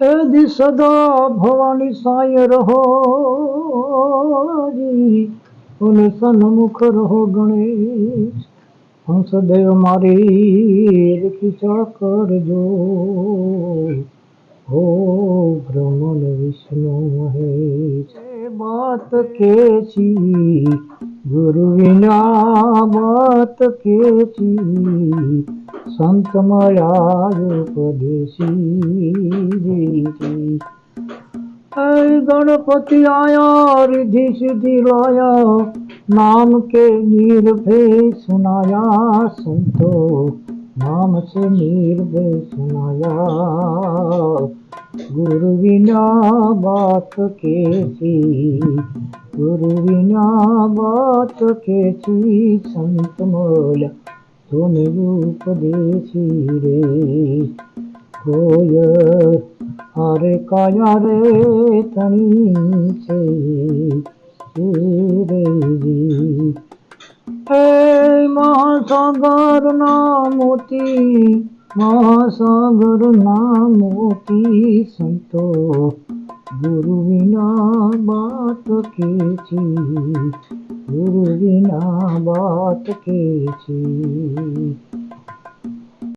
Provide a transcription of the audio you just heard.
यदि सदा भवानी साय रहो जी, उन सन्मुख रहो गणेश। हंसदेव मारी रखिचा करजो, हो ब्रह्मन विष्णु महेश। बात केची गुरु विना बात केची, संत माया उपदेशी। गणपति आया रिद्धि सिद्धि लाया, नाम के निर्भय सुनाया संतो, नाम से निर्भय सुनाया। गुरु बिना बात कैसी, गुरु बिना बात कैसी, संत मोल तुम उपदेशी रे। कोय हरे काया रे तनी से रे जी। हे महासागर ना मोती, महासागर ना मोती, संतो गुरु बिना बात केची, गुरु बिना बात केची।